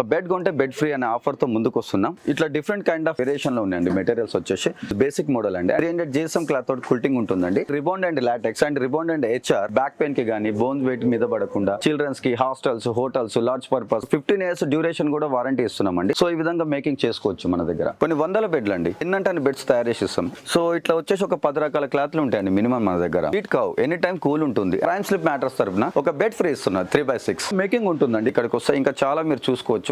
ఒక బెడ్ కొంటే bed free అనే ఆఫర్ తో ముందుకు వస్తున్నాం. ఇట్లా డిఫరెంట్ కైండ్ ఆఫ్ వేరియేషన్ లో ఉన్నాయండి. మెటీరియల్స్ వచ్చేసి బేసిక్ మోడల్ అండి. 300 GSM క్లాత్ తోటి కుల్టింగ్ ఉంటుందండి. రిబాండ్ and LaTeX and rebond and HR back pain కి గానీ బోన్ వెయిట్ మీద పడకుండా చిల్డ్రన్స్ కి hostels hotels large purpose 15 years duration కూడా వారంటీ ఇస్తున్నామండి. సో ఈ విధంగా మేకింగ్ చేసుకోవచ్చు మన దగ్గర. కొన్ని వందల బెడ్లు అండి, ఎన్నంటే బెడ్స్ తయారు చేసి ఇస్తాం. సో ఇట్లా వచ్చేసి ఒక 10 రకాల క్లాత్లు ఉంటాయండి మినిమం మన దగ్గర. హీట్ కావు, ఎనీ టైం కూల్ ఉంటుంది. ప్రైమ్ స్లిప్ మ్యాట్రెస్ తరపున ఒక బెడ్ ఫ్రీ ఇస్తున్నారు 3x6 మేకింగ్ ఉంటుందండి. ఇక్కడికి వస్తే ఇంకా చాలా మీరు చూసుకోవచ్చు.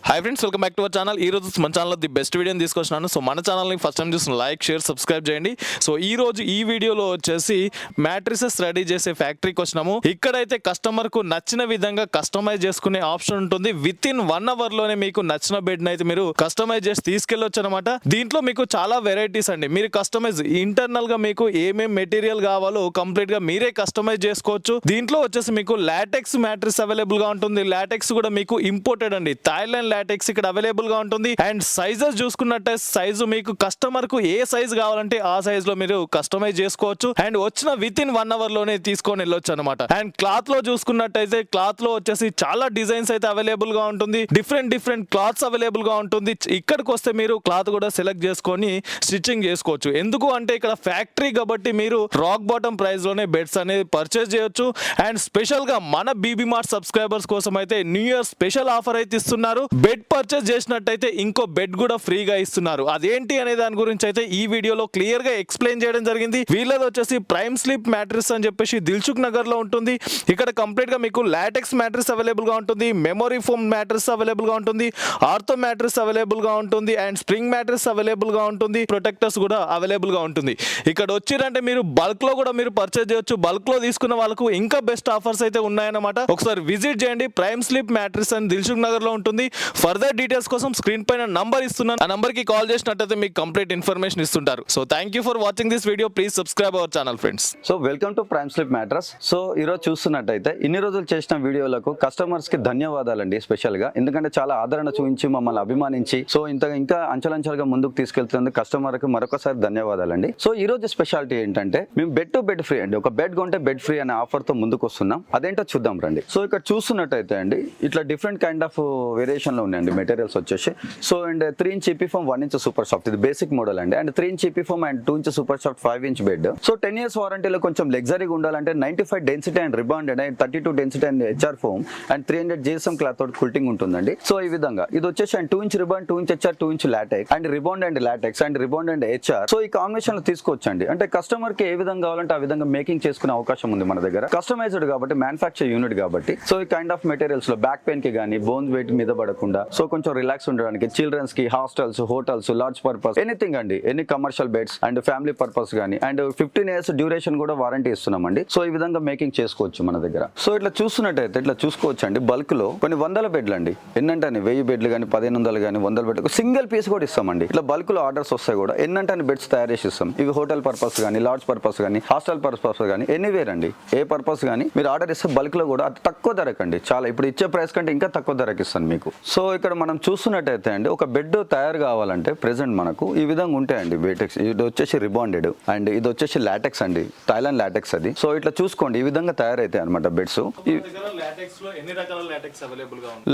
Hi friends, welcome back to our channel. ఈ రోజు మన ఛానల్లో ది బెస్ట్ వీడియోని తీసుకొచ్చినాను. సో మన ఛానల్ని ఫస్ట్ టైం చూసిన లైక్ షేర్ సబ్స్క్రైబ్ చేయండి. సో ఈ రోజు ఈ వీడియోలో వచ్చేసి మ్యాట్రిసెస్ రెడీ చేసే ఫ్యాక్టరీకి వచ్చినాము. ఇక్కడైతే కస్టమర్కు నచ్చిన విధంగా కస్టమైజ్ చేసుకునే ఆప్షన్ ఉంటుంది. విత్ ఇన్ 1 hour లోనే మీకు నచ్చిన బెడ్ అయితే మీరు కస్టమైజ్ చేసి తీసుకెళ్ళొచ్చు అనమాట. దీంట్లో మీకు చాలా వెరైటీస్ అండి. మీరు కస్టమైజ్ ఇంటర్నల్ గా మీకు ఏమేం మెటీరియల్ కావాలో కంప్లీట్ గా మీరే కస్టమైజ్ చేసుకోవచ్చు. దీంట్లో వచ్చేసి మీకు లాటెక్స్ మ్యాట్రిస్ అవైలబుల్ గా ఉంటుంది. లాటెక్స్ కూడా మీకు ఇంపోర్టెడ్ అండి. థాయిలాండ్ లాటెక్స్ ఇక్కడ అవైలబుల్ గా ఉంటుంది. అండ్ సైజెస్ చూసుకున్నట్టే సైజు మీకు కస్టమర్ కు ఏ సైజ్ కావాలంటే ఆ సైజ్ లో మీరు కస్టమైజ్ చేసుకోవచ్చు. అండ్ వచ్చిన విత్ ఇన్ 1 hour లోనే తీసుకొని వెళ్ళొచ్చు అనమాట. అండ్ క్లాత్ లో చూసుకున్నట్టయితే క్లాత్ లో వచ్చేసి చాలా డిజైన్స్ అయితే అవైలబుల్ గా ఉంటుంది. డిఫరెంట్ క్లాత్స్ అవైలబుల్ గా ఉంటుంది. ఇక్కడికి వస్తే మీరు క్లాత్ కూడా సెలెక్ట్ చేసుకొని స్టిచ్చింగ్ చేసుకోవచ్చు. ఎందుకు అంటే ఇక్కడ ఫ్యాక్టరీ కాబట్టి మీరు రాక్ బాటమ్ ప్రైస్ లోనే బెడ్స్ అనేది పర్చేస్ చేయొచ్చు. అండ్ స్పెషల్ గా మన బీబీ మార్ట్ సబ్స్క్రైబర్స్ కోసం అయితే న్యూ ఇయర్ స్పెషల్ ఆఫర్ అయితే ఇస్తున్నారు. బెడ్ పర్చేస్ చేసినట్టయితే ఇంకో బెడ్ కూడా ఫ్రీగా ఇస్తున్నారు. అదేంటి అనే దాని గురించి అయితే ఈ వీడియోలో క్లియర్ గా ఎక్స్ప్లెయిన్ చేయడం జరిగింది. వీళ్ళది వచ్చేసి ప్రైమ్ స్లీప్ మ్యాట్రిస్ అని చెప్పేసి దిల్సుఖ్ నగర్ లో ఉంటుంది. ఇక్కడ కంప్లీట్ గా మీకు లాటెక్స్ మ్యాట్రిస్ అవైలబుల్ గా ఉంటుంది. మెమరీ ఫోమ్ మ్యాట్రిస్ అవైలబుల్ గా ఉంటుంది. ఆర్థో మ్యాట్రిస్ అవైలబుల్ గా ఉంటుంది. అండ్ స్ప్రింగ్ మ్యాట్రిస్ అవైలబుల్ గా ఉంటుంది. ప్రొటెక్టర్స్ కూడా అవైలబుల్ గా ఉంటుంది. ఇక్కడ వచ్చిరంటే మీరు బల్క్ లో కూడా మీరు పర్చేస్ చేయొచ్చు. బల్క్ లో తీసుకున్న వాళ్ళకు ఇంకా బెస్ట్ ఆఫర్స్ అయితే ఉన్నాయన్నమాట. ఒకసారి విజిట్ చేయండి. ప్రైమ్ స్లీప్ మ్యాట్రిస్ అని దిల్సుఖ్ నగర్ లో ఉంటుంది. ఫర్దర్ డీటెయిల్స్ కోసం స్క్రీన్ పైన నంబర్ ఇస్తున్నాను. ఆ నంబర్ కి కాల్ చేసినట్టయితే మీకు కంప్లీట్ ఇన్ఫర్మేషన్ ఇస్తుంటారు. So thank you for watching this video. Please subscribe our channel friends. So welcome to prime slip mattress. So ఈ రోజు చూస్తున్నట్టయితే ఇన్ని రోజులు చేసిన వీడియోలకు కస్టమర్స్ కి ధన్యవాదాలండి స్పెషల్ గా. ఎందుకంటే చాలా ఆదరణ చూపించి మమ్మల్ని అభిమానించి సో ఇంకా అంచెలంచెలుగా ముందుకు తీసుకెళ్తున్నందుకు కస్టమర్ కి మరొకసారి ధన్యవాదాలండి. సో ఈ రోజు స్పెషాలిటీ ఏంటంటే మేము బెడ్ టు బెడ్ ఫ్రీ అండి. ఒక బెడ్ కొంటే బెడ్ ఫ్రీ అనే ఆఫర్ తో ముందుకు వస్తున్నాం. అదేంటో చూద్దాం రండి. సో ఇక్కడ చూస్తున్నట్టయితే అండి ఇట్లా డిఫరెంట్ కైండ్ ఆఫ్ వేరియేషన్ లో ఉన్నాయండి మెటీరియల్స్ వచ్చేసి. So and 3-inch EP foam 1-inch super soft, ఇది బేసిక్ మోడల్ అండి. And 3-inch EP foam and 2-inch super soft 5-inch bed. So 10 years వారంటీలో కొంచెం లగ్జరీగా ఉండాలంటే 95 density and rebonded and 32 density and HR foam and 300 GSM cloth తోటి quilting ఉంటుందండి. So ఈ విధంగా ఇది వచ్చేసి and 2-inch రిబాండ్ 2-inch HR 2-inch LaTeX and rebond and LaTeX and rebond and HR. So ఈ combination లో తీసుకోవచ్చండి. అంటే కస్టమర్ కి ఏ విధంగా కావాలంటే ఆ విధంగా మేకింగ్ చేసుకునే అవకాశం ఉంది మన దగ్గర. కస్టమైజ్డ్ కాబట్టి మ్యానుఫ్యాక్చర్ యూనిట్ కాబట్టి సో ఈ కైండ్ ఆఫ్ మెటీరియల్స్ లో బ్యాక్ పెయిన్ కి గానీ బోన్ వెయిట్ మీద పడకుండా సో కొంచెం రిలాక్స్ ఉండడానికి చిల్డ్రన్స్ కి hostels hotels large purpose anything అండి, any commercial beds and family purpose గానీ అండ్ 15 years డ్యూరేషన్ కూడా వారంటీ ఇస్తున్నామండి. సో ఈ విధంగా మేకింగ్ చేసుకోవచ్చు మన దగ్గర. సో ఇట్లా చూస్తున్నట్టయితే ఇట్లా చూసుకోవచ్చు అండి. బల్క్ లో కొన్ని వందల బెడ్లు అండి, ఎన్నంటే 1000 బెడ్లు కానీ 1500 కానీ 100 బెడ్లు సింగిల్ పీస్ కూడా ఇస్తామండి. ఇట్లా బల్క్ లో ఆర్డర్స్ వస్తాయి కూడా ఎన్నంటే బెడ్స్ తయారు చేసి ఇస్తాం. ఇవి హోటల్ పర్పస్ కానీ లార్జ్ పర్పస్ కానీ హాస్టల్ పర్పస్ కానీ ఎనీవేర్ అండి, ఏ పర్పస్ కానీ మీరు ఆర్డర్ ఇస్తే బల్క్ లో కూడా అది తక్కువ ధరకండి. చాలా ఇప్పుడు ఇచ్చే ప్రైస్ కంటే ఇంకా తక్కువ ధరకి ఇస్తాను మీకు. సో ఇక్కడ మనం చూస్తున్నట్టయితే అండి ఒక బెడ్ తయారు కావాలంటే ప్రెసెంట్ మనకు ఈ విధంగా ఉంటాయండి. వేటెక్స్ ఇది వచ్చేసి రిబాండెడ్ అండ్ ఇది వచ్చేసి లాటెక్స్ అండి, థాయిలాండ్ లాటెక్స్ అది. సో ఇట్లా చూసుకోండి ఈ విధంగా తయారైతాయి అనమాట బెడ్స్.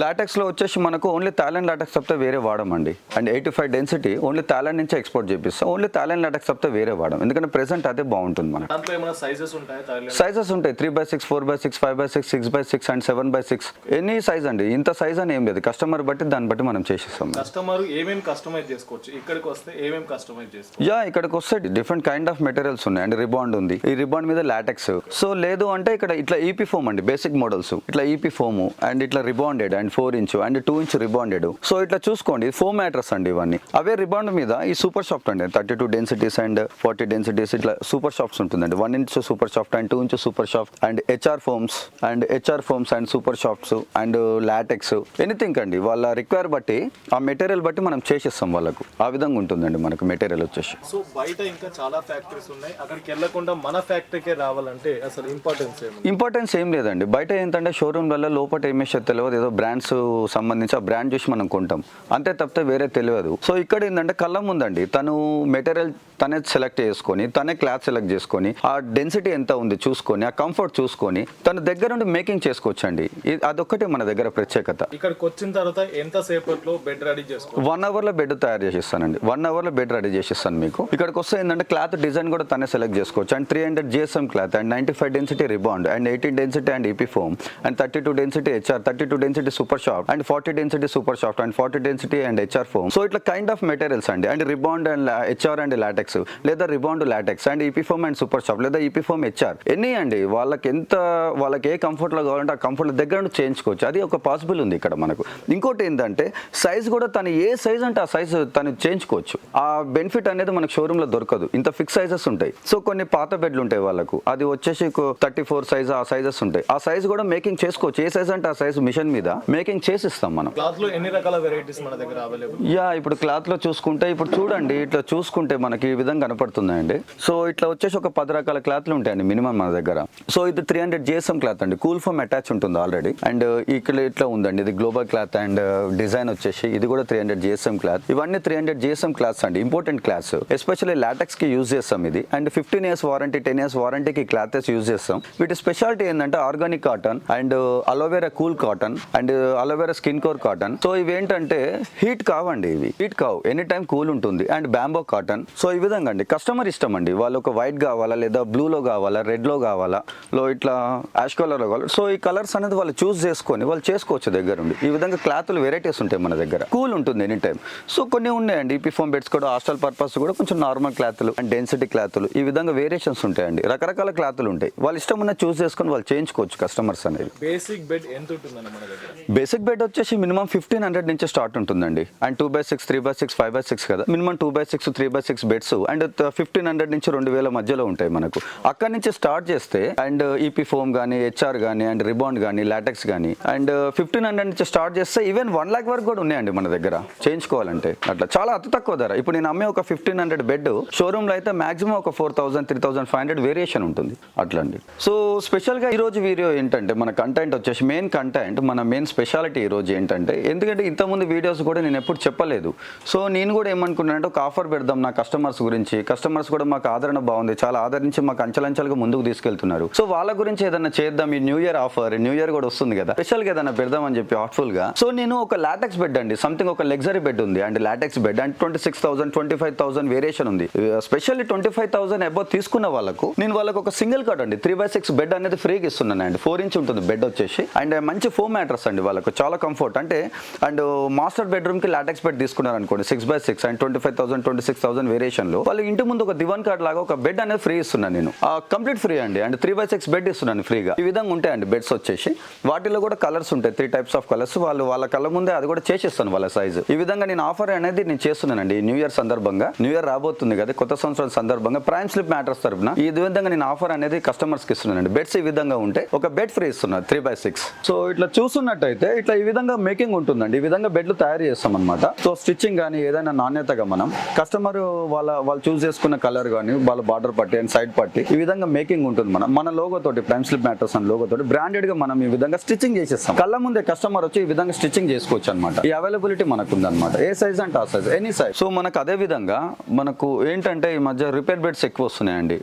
లాటెక్స్ లో వచ్చేసి మనకు ఓన్లీ థాయిలాండ్ లాటెక్స్ తప్పితే వేరే వాడమండి. అండ్ 85 డెన్సిటీ ఓన్లీ థాయిలాండ్ నుంచి ఎక్స్పోర్ట్ చేపిస్తాం. ఓన్లీ థాయిలాండ్ లాటెక్స్ తప్పితే వేరే వాడడం. ఎందుకంటే ప్రెసెంట్ అదే బాగుంటుంది మనకు. సైజెస్ ఉంటాయి 3x6 4x6 5x6 6x6 and 7x6 any size అండి. ఇంత సైజ్ అని ఏం లేదు, కస్టమర్ బట్టి దాన్ని బట్టి మనం చేసిస్తాం. కస్టమర్ ఏమేం కస్టమైజ్ చేసుకోవచ్చు, ఇక్కడికి వస్తే ఏమేం కస్టమైజ్ చేసుకోవచ్చు. ఇక్కడికి వస్తే డిఫరెంట్ కైండ్ ఆఫ్ మెటీరియల్స్ ఉన్నాయి అండ్ రిబాండ్ ఉంది. ఈ రిబాండ్ మీద లాటెక్స్. సో లేదు అంటే ఇక్కడ ఇట్లా EP foam అండి, బేసిక్ మోడల్స్ ఇట్లా EP foam అండ్ ఇట్లా rebonded and 4-inch and 2-inch rebonded. So ఇట్లా చూసుకోండి ఫోమ్ మ్యాట్రస్ అండి ఇవన్నీ. అవే రిబాండ్ మీద ఈ సూపర్ సాఫ్ట్ అండి 32 డెన్సిటీస్ అండ్ 40 డెన్సిటీస్ ఇట్లా సూపర్ సాఫ్ట్స్ ఉంటుందండి. 1-inch super soft and 2-inch super soft and HR foams and super softs and latex anything అండి. వాళ్ళ రిక్వైర్ బట్టి ఆ మెటీరియల్ బట్టి మనం చేసిస్తాం వాళ్ళకు. ఆ విధంగా ఉంటుందండి మనకు మెటీరియల్ వచ్చేసి. సో బయట ఇంకా చాలా ఫ్యాక్టరీస్ ఉన్నాయి, అక్కడికి వెళ్ళకుండా మన ఫ్యాక్టరీకే రావాలంటే అసలు ఇంపార్టెన్స్ ఏం లేదండి. బయట ఏంటంటే షోరూమ్ వల్ల లోపల ఏమేసో తెలియదు, ఏదో బ్రాండ్స్ సంబంధించి ఆ బ్రాండ్ చూసి మనం కొంటాం అంతే తప్పితే వేరే తెలియదు. సో ఇక్కడ ఏంటంటే కళ్ళ ముందండి తను మెటీరియల్ తనే సెలెక్ట్ చేసుకొని, తనే క్లాత్ సెలెక్ట్ చేసుకొని, ఆ డెన్సిటీ ఎంత ఉంది చూసుకొని, ఆ కంఫర్ట్ చూసుకొని తన దగ్గర నుండి మేకింగ్ చేసుకోవచ్చండి. అదొక్కటే మన దగ్గర ప్రత్యేకత. ఇక్కడికి వచ్చిన తర్వాత ఎంత సేపట్లో బెడ్ రెడీ చేసుకో? 1 అవర్లో బెడ్ తయారు చేసిస్తానండి. 1 అవర్లో బెడ్ రెడీ చేసిస్తాను మీకు. ఇక్కడికి వస్తే ఏంటంటే క్లాత్ డిజైన్ కూడా తనే సెలెక్ట్ చేసుకోవచ్చు. And 300 GSM cloth and 95 density rebond and 18 density and EP foam and 32 density HR, 32 density super soft and 40 density super soft and 40 density and HR foam. So ఇట్లా kind of materials అండి. And rebond and HR and latex లేదా rebond latex and EP foam and super soft లేదా EP foam HR ఎన్ని అండి. వాళ్ళకి ఏ comfort లో కావాలంటే ఆ కంఫర్ట్ దగ్గర నుండి చేయించుకోవచ్చు. అది ఒక పాసిబుల్ ఉంది ఇక్కడ మనకు. ఇంకోటి ఏంటంటే సైజ్ కూడా తను ఏ సైజ్ అంటే ఆ సైజ్ తను చేయించుకోవచ్చు. ఆ బెనిఫిట్ అనేది మనకు షోరూమ్ లో దొరకదు. ఇంత ఫిక్స్ సైజెస్ ఉంటాయి. సో కొన్ని పాత బెడ్లు ఉంటాయి వాళ్ళకు, అది వచ్చేసి 34 సైజ్ ఆ సైజెస్ ఉంటాయి. ఆ సైజ్ కూడా మేకింగ్ చేసుకోవచ్చు. ఏ సైజ్ అంటే ఆ సైజ్ మిషన్ మీద మేకింగ్ చేసిస్తాం మనం. క్లాత్ లో ఎన్ని రకాల వెరైటీస్ మన దగ్గర అవైలబుల్? ఇప్పుడు క్లాత్ లో చూసుకుంటే ఇప్పుడు చూడండి, ఇట్లా చూసుకుంటే మనకి ఈ విధంగా కనపడుతుందండి. సో ఇట్లా వచ్చేసి ఒక 10 రకాల క్లాత్లు ఉంటాయండి మినిమం మన దగ్గర. సో ఇది 300 GSM క్లాత్ అండి. కూల్ ఫోమ్ అటాచ్ ఉంటుంది ఆల్రెడీ. అండ్ ఇక్కడ ఇట్లా ఉందండి, ఇది గ్లోబల్ క్లాత్ అండ్ డిజైన్ వచ్చేసి ఇది కూడా 300 GSM క్లాత్. ఇవన్నీ 300 GSM క్లాత్స్ అండి, ఇంపార్టెంట్ క్లాత్స్. ఎస్పెషల్లీ లాటెక్స్ కి యూజ్ చేస్తాం ఇది. అండ్ 15 years వారంటీ, 10 years వారంటీకి క్లాత్స్ యూజ్ చేస్తాం. వీటి స్పెషాలిటీ ఏంటంటే organic cotton and aloe vera cool cotton and aloe vera skin core cotton. So ఇవి ఏంటంటే హీట్ కావండి, ఇవి హీట్ కావు, ఎనీ టైం కూల్ ఉంటుంది. And bamboo cotton. సో ఈ విధంగా అండి కస్టమర్ ఇష్టం అండి. వాళ్ళు ఒక వైట్ కావాలా లేదా బ్లూలో కావాలా, రెడ్లో కావాలా, ఇట్లా యాష్ కలర్లో కావాలి. సో ఈ కలర్స్ అనేది వాళ్ళు చూస్ చేసుకొని వాళ్ళు చేసుకోవచ్చు దగ్గర ఉండి. ఈ విధంగా క్లాత్లు వెరైటీస్ ఉంటాయి మన దగ్గర. కూల్ ఉంటుంది ఎనీ టైం. సో కొన్ని ఉన్నాయండి EP ఫోమ్ బెడ్స్ కూడా హాస్టల్ పర్పస్ కూడా కొంచెం నార్మల్ క్లాత్లు అండ్ డెన్సిటీ క్లాత్లు, ఈ విధంగా వేరియేషన్స్ ఉంటాయండి. రకరకాల క్లాత్లు ఉంటాయి. వాళ్ళు ఇష్టం ఉన్న చూస్ చేసుకొని వాళ్ళు చేయించుకోవచ్చు కస్టమర్స్ అనేది. బేసిక్ బెడ్ ఎంత ఉంటుందండి మన దగ్గర? బేసిక్ బెడ్ వచ్చేసి మినిమం 1500 నుంచి స్టార్ట్ ఉంటుందండి. అండ్ 2x6, 3x6, 5x6 కదా, minimum 2x6, 3x6 beds and 1500 నుంచి 2000 మధ్యలో ఉంటాయి మనకు. అక్కడి నుంచి స్టార్ట్ చేస్తే అండ్ EP ఫోమ్ కానీ, HR కానీ అండ్ రిబాండ్ కానీ, లాటెక్స్ కానీ అండ్ 1500 నుంచి స్టార్ట్ చేస్తే ఈవెన్ 1 lakh వరకు కూడా ఉన్నాయండి మన దగ్గర చేయించుకోవాలంటే. అట్లా చాలా అతి తక్కువ ధర. ఇప్పుడు నేను అమ్మే ఒక 1500 బెడ్ షోరూమ్ లో అయితే మాక్సిమం ఒక 4000, 3500 వేరియేషన్ ఉంటుంది అట్లా అండి. సో స్పెషల్ గా ఈ రోజు వీడియో ఏంటంటే మన కంటెంట్ వచ్చేసి మన మెయిన్ స్పెషాలిటీ ఈ రోజు ఏంటంటే, ఎందుకంటే ఇంతకుముందు వీడియోస్ కూడా నేను ఎప్పుడు చెప్పలేదు. సో నేను కూడా ఏమనుకున్నానంటే ఒక ఆఫర్ పెడదాం నా కస్టమర్స్ గురించి. కస్టమర్స్ కూడా మాకు ఆదరణ బాగుంది, చాలా ఆదరించి మాకు అంచెలంచెలుగా ముందుకు తీసుకెళ్తున్నారు. సో వాళ్ళ గురించి ఏదైనా చేద్దాం, ఈ new year offer, new year కూడా వస్తుంది కదా, స్పెషల్ గా ఏదైనా పెడదాం అని చెప్పి హార్ట్ఫుల్ గా. సో నేను ఒక లాటెక్స్ బెడ్ అండి, సంథింగ్ ఒక లగ్జరీ బెడ్ ఉంది and LaTeX bed and 26,000, 25,000 variation ఉంది. స్పెషల్లీ 25,000 అబౌవ్ తీసుకున్న వాళ్ళకు నేను వాళ్ళకు ఒక సింగిల్ కాట్ అండి 3x6 బెడ్ అనేది ఫ్రీగా ఇస్తున్నాను అండి. 4 inch ఉంటుంది బెడ్ వచ్చేసి. అండ్ మంచి ఫోమ్ మ్యాట్రస్ అండి, వాళ్ళకు చాలా కంఫర్ట్. అంటే అండ్ మాస్టర్ బెడ్రూమ్ కి లాటెక్స్ బెడ్ తీసుకున్నారు అనుకోండి 6x6 అండ్ 25,000, 26,000 వేరియేషన్ లో వాళ్ళ ఇంటి ముందు ఒక దివాన్ కార్డ్ లాగా ఒక బెడ్ అనేది ఫ్రీ ఇస్తున్నాను నేను. కంప్లీట్ ఫ్రీ అండి. అండ్ 3x6 బెడ్ ఇస్తున్నాను ఫ్రీగా. ఈ విధంగా ఉంటాయండి బెడ్స్ వచ్చేసి. వాటిలో కూడా కలర్స్ ఉంటాయి, 3 types ఆఫ్ కలర్స్. వాళ్ళ కళ్ళ ముందే అది కూడా చేసేస్తాను వాళ్ళ సైజు. ఈ విధంగా నేను ఆఫర్ అనేది నేను చేస్తున్నానండి న్యూ ఇయర్ సందర్భంగా. న్యూ ఇయర్ రాబోతుంది కదా, కొత్త సంవత్సరం సందర్భంగా ప్రైమ్ స్లిప్ మ్యాట్రస్ తరపున ఈ విధంగా నేను ఆఫర్ అనేది కస్టమర్స్ కి ఇస్తున్నానండి. బెడ్స్ ఈ విధంగా ఉంటే ఒక బెడ్ ఫ్రీ ఇస్తున్నారు 3x6. సో ఇట్లా చూస్తున్నట్టయితే ఇట్లా ఈ విధంగా మేకింగ్ ఉంటుందండి. ఈ విధంగా బెడ్లు తయారు చేస్తాం అనమాట. సో స్టిచ్చింగ్ కానీ ఏదైనా నాణ్యతగా మనం కస్టమర్ వాళ్ళు చూస్ చేసుకున్న కలర్ కానీ వాళ్ళ బార్డర్ పట్టి అండ్ సైడ్ పట్టి ఈ విధంగా మేకింగ్ ఉంటుంది. మన లోగో తోటి prime slip mattress and logo తోటి బ్రాండెడ్ గా మనం ఈ విధంగా స్టిచ్చింగ్ చేసేస్తాం. కళ్ళ ముందే కస్టమర్ వచ్చి ఈ విధంగా స్టిచ్చింగ్ చేసుకోవచ్చు అనమాట. ఈ అవైలబిలిటీ మనకు ఉందన్నమాట. ఏ సైజ్ అంటే ఆ సైజ్, ఎనీ సైజ్. సో మనకు అదే విధంగా మనకు ఏంటంటే ఈ మధ్య రిపేర్ బెడ్స్ ఎక్కువ వస్తున్నాయండి,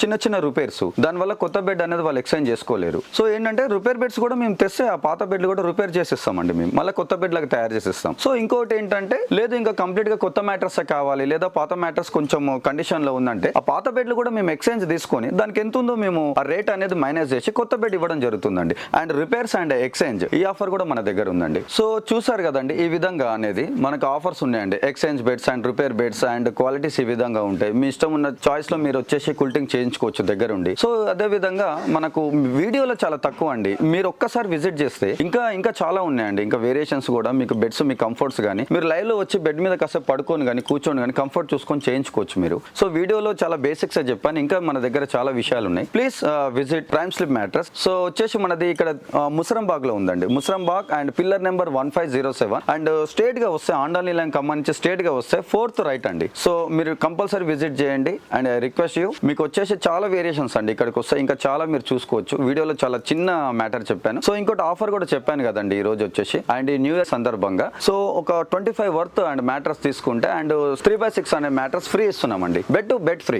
చిన్న రిపేర్స్. దానివల్ల కొత్త బెడ్ అనేది వాళ్ళు ఎక్స్చేంజ్ చేసుకోలేరు. సో ఏంటంటే రిపేర్ బెడ్స్ కూడా మేము తెస్తే ఆ పాత బెడ్లు కూడా రిపేర్ చేసిస్తామండి మేము, మళ్ళీ కొత్త బెడ్ లాగా తయారు చేసిస్తాం. సో ఇంకోటి ఏంటంటే లేదు ఇంకా కంప్లీట్ గా కొత్త మ్యాట్రస్ కావాలి లేదా పాత మ్యాట్రస్ కొంచెం కండిషన్ లో ఉందంటే ఆ పాత బెడ్లు కూడా మేము ఎక్స్చేంజ్ తీసుకొని దానికి ఎంత ఉందో మేము ఆ రేట్ అనేది మైనస్ చేసి కొత్త బెడ్ ఇవ్వడం జరుగుతుందండి. అండ్ రిపేర్స్ అండ్ ఎక్స్చేంజ్ ఈ ఆఫర్ కూడా మన దగ్గర ఉందండి. సో చూసారు కదండి, ఈ విధంగా అనేది మనకు ఆఫర్స్ ఉన్నాయండి. Exchange beds and repair beds and qualities ఈ విధంగా ఉంటాయి. మీ ఇష్టం ఉన్న చాయిస్ లో మీరు వచ్చేసి కుల్టింగ్ చేయించుకోవచ్చు దగ్గర ఉండి. సో అదే విధంగా మనకు వీడియోలో చాలా తక్కువ అండి. మీరు ఒక్కసారి విజిట్ చేస్తే ఇంకా చాలా ఉన్నాయండి. ఇంకా వేరియేషన్స్ కూడా మీకు బెడ్స్ మీ కంఫర్ట్స్ కానీ మీరు లైవ్ లో వచ్చి బెడ్ మీద కాసేపు పడుకొని కానీ కూర్చొని కానీ కంఫర్ట్ చూసుకొని చేయించుకోవచ్చు మీరు. సో వీడియోలో చాలా బేసిక్స్ చెప్పాను. ఇంకా మన దగ్గర చాలా విషయాలు ఉన్నాయి. Please visit prime slip mattress. So వచ్చేసి మనది ఇక్కడ ముసరంబాగ్ లో ఉందండి. Musarambagh and pillar number number 1507 and straight గా వస్తే ఆండాలి లైన్ ఖమ్మం నుంచి స్ట్రేట్ గా వస్తే 4th రైట్ అండి. సో మీరు కంపల్సరీ విజిట్ చేయండి అండ్ ఐ రిక్వెస్ట్ యూ. మీకు వచ్చేసి చాలా వేరియేషన్స్ అండి ఇక్కడికి వస్తే, ఇంకా చాలా మీరు చూసుకోవచ్చు. వీడియోలో చాలా చిన్న మ్యాటర్ చెప్పాను. సో ఇంకోటి ఆఫర్ కూడా చెప్పాను కదండి ఈ రోజు వచ్చేసి, అండ్ ఈ న్యూ ఇయర్ సందర్భంగా సో ఒక 25 వర్త్ అండ్ మ్యాట్రస్ తీసుకుంటే అండ్ 3x6 అనే మ్యాట్రస్ ఫ్రీ ఇస్తున్నామండి. Bed to bed free.